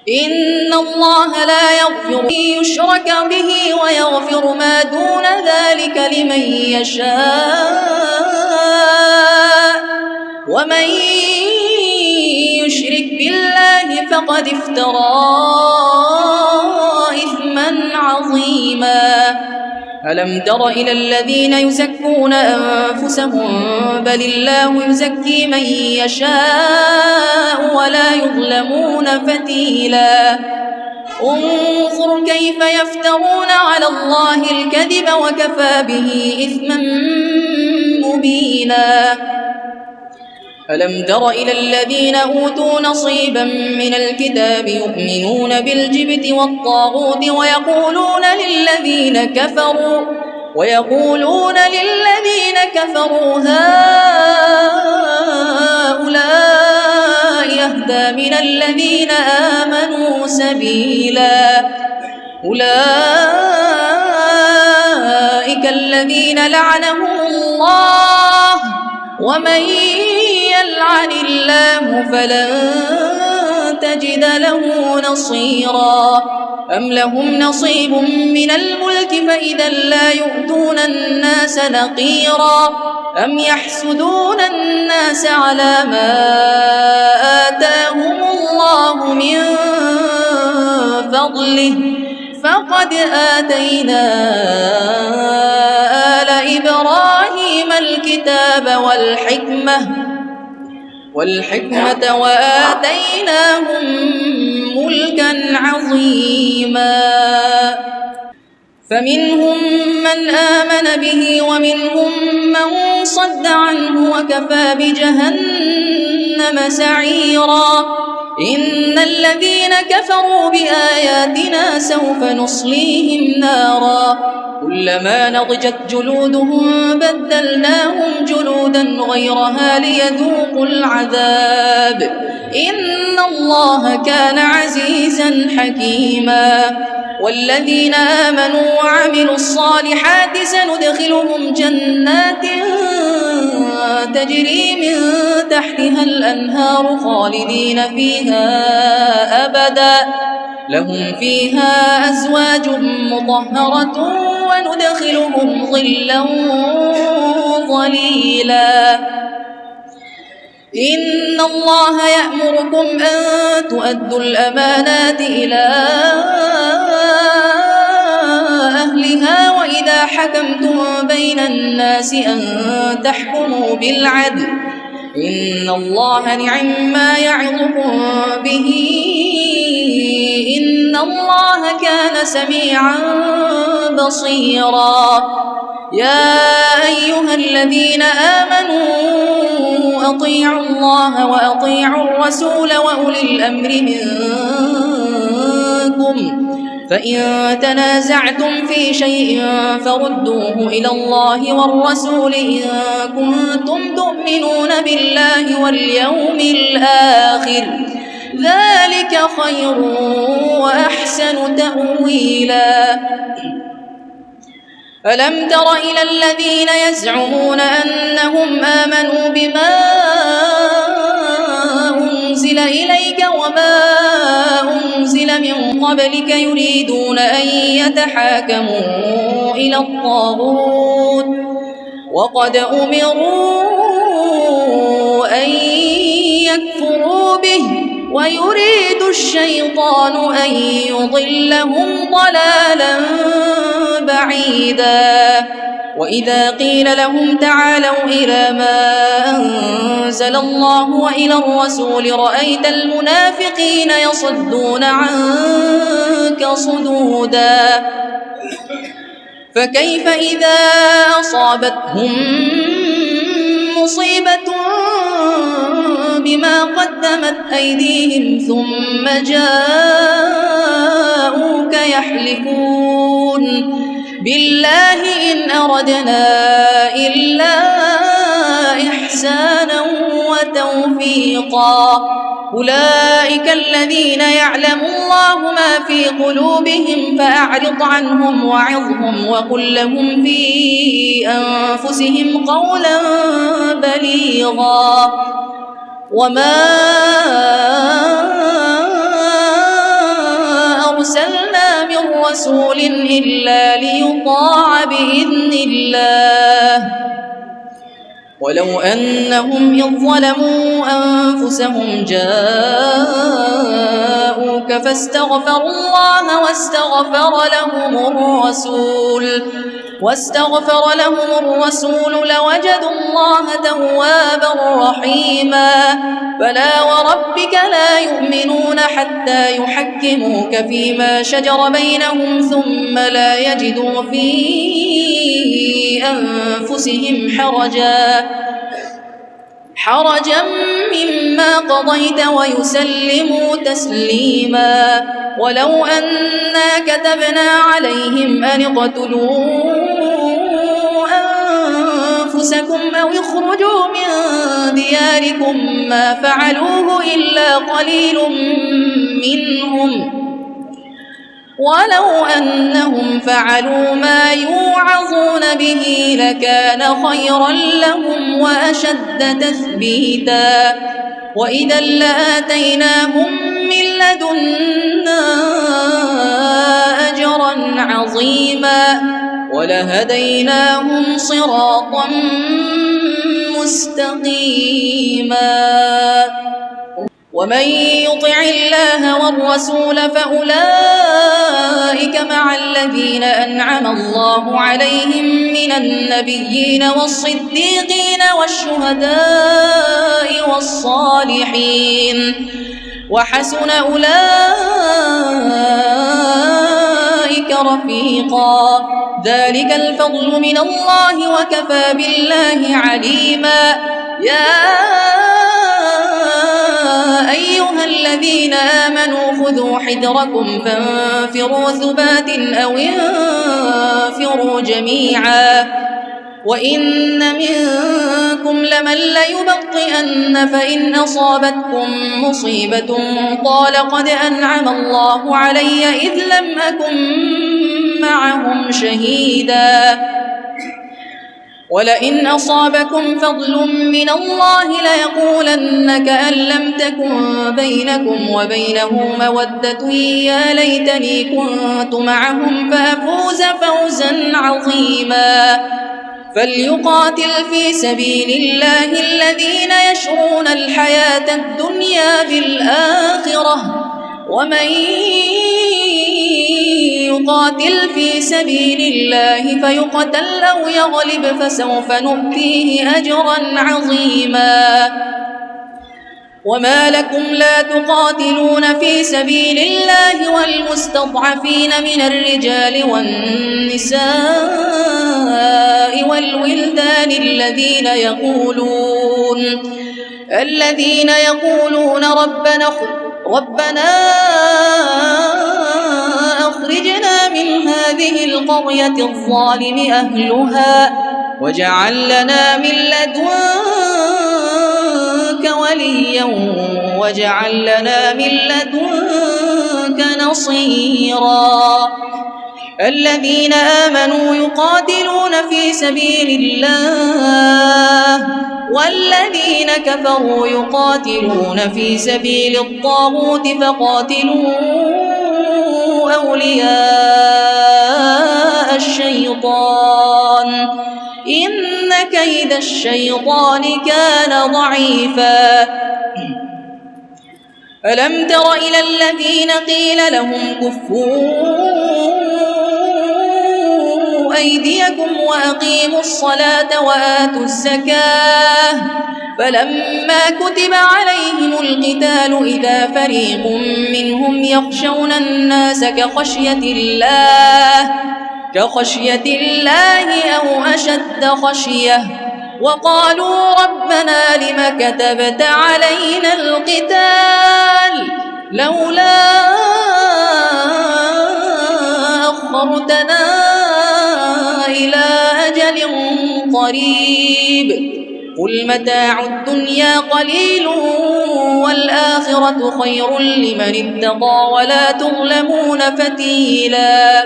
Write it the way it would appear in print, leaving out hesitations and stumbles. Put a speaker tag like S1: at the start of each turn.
S1: إن الله لا يغفر أن يشرك به ويغفر ما دون ذلك لمن يشاء ومن يشرك بالله فقد افترى إثما عظيما ألم تر إلى الذين يزكون أنفسهم بل الله يزكي من يشاء ولا يظلمون فتيلا انظر كيف يفترون على الله الكذب وكفى به إثما مبينا ألم تر إلى الذين أوتوا نصيبا من الكتاب يؤمنون بالجبت والطاغوت ويقولون للذين كفروا هؤلاء يهدى من الذين آمنوا سبيلا أولئك الذين لعنهم الله ومن يلعن الله فلن تجد له نصيرا أم لهم نصيب من الملك فإذا لا يؤتون الناس نقيرا أم يحسدون الناس على ما آتاهم الله من فضله فقد آتينا آل إبراهيم الكتاب والحكمة وآتيناهم ملكا عظيما فمنهم من آمن به ومنهم من صد عنه وكفى بجهنم سعيرا إن الذين كفروا بآياتنا سوف نصليهم نارا كلما نضجت جلودهم بدلناهم جلودا غيرها ليذوقوا العذاب إن الله كان عزيزا حكيما والذين آمنوا وعملوا الصالحات سندخلهم جنات تجري من تحتها الأنهار خالدين فيها أبدا لهم فيها أزواج مطهرة وندخلهم ظلا ظليلا إن الله يأمركم أن تؤدوا الأمانات إلى أهلها وإذا حكمتم بين الناس أن تحكموا بالعدل إن الله نعم يعظكم به إن الله كان سميعا بصيرا يا أيها الذين آمنوا أطيعوا الله وأطيعوا الرسول وأولي الأمر منكم فإن تنازعتم في شيء فردوه إلى الله والرسول إن كنتم تؤمنون بالله واليوم الآخر ذلك خير وأحسن تأويلا ألم تر إلى الذين يزعمون أنهم آمنوا بما أنزل إليك وما أنزل من قبلك يريدون أن يتحاكموا إلى الطاغوت وقد أمروا أن يكفروا به ويريد الشيطان أن يضلهم ضلالا بعيدا وإذا قيل لهم تعالوا إلى ما أنزل الله وإلى الرسول رأيت المنافقين يصدون عنك صدودا فكيف إذا أصابتهم مصيبة بما قدمت أيديهم ثم جاءوك يحلفون بالله إن أردنا إلا إحسانا وتوفيقا أولئك الذين يعلم الله ما في قلوبهم فأعرض عنهم وعظهم وقل لهم في أنفسهم قولا بليغا وما رسول إلا ليطاع بإذن الله. ولو أنهم إذ ظلموا أنفسهم جاءوك فاستغفروا الله واستغفر لهم الرسول لوجدوا الله توابا رحيما. فلا وربك لا يؤمنون حتى يحكموك فيما شجر بينهم ثم لا يجدوا في أنفسهم حرجا مما قضيت ويسلموا تسليما. ولو أنا كتبنا عليهم أن اقتلوا أنفسكم أو اخرجوا من دياركم ما فعلوه إلا قليل منهم ولو أنهم فعلوا ما يوعظون به لكان خيرا لهم وأشد تثبيتا. وإذا لآتيناهم من لدنا أجرا عظيما ولهديناهم صراطا مستقيما. ومن يطع الله والرسول فأولئك مع الذين أنعم الله عليهم من النبيين والصديقين والشهداء والصالحين وحسن أولئك رفيقا. ذلك الفضل من الله وكفى بالله عليما. يا أيها الذين آمنوا خذوا حذركم فانفروا ثبات أو انفروا جميعا. وإن منكم لمن ليبطئن فإن أصابتكم مصيبة قال قد أنعم الله علي إذ لم أكن معهم شهيدا. ولئن أصابكم فضل من الله ليقولن كأن لم تكن بينكم وبينه مودة يا ليتني كنت معهم فأفوز فوزا عظيما. فليقاتل في سبيل الله الذين يشرون الحياة الدنيا بالآخرة ومن يقاتل في سبيل الله فيقتل أو يغلب فسوف نؤتيه أجرا عظيما. وما لكم لا تقاتلون في سبيل الله والمستضعفين من الرجال والنساء والولدان الذين يقولون ربنا أخرجنا من هذه القرية الظالم أهلها واجعل لنا من لدنك وليا واجعل لنا من لدنك نصيرا. الذين آمنوا يقاتلون في سبيل الله والذين كفروا يقاتلون في سبيل الطاغوت فقاتلوا أولياء الشيطان إن كيد الشيطان كان ضعيفا. ألم تر إلى الذين قيل لهم كفوا أيديكم وأقيموا الصلاة وآتوا الزكاة فلما كتب عليهم القتال إذا فريق منهم يخشون الناس كخشية الله أو أشد خشية وقالوا ربنا لم كتبت علينا القتال لولا أخرتنا إلى أجل قريب قل متاع الدنيا قليل والآخرة خير لمن اتقى ولا تظلمون فتيلا.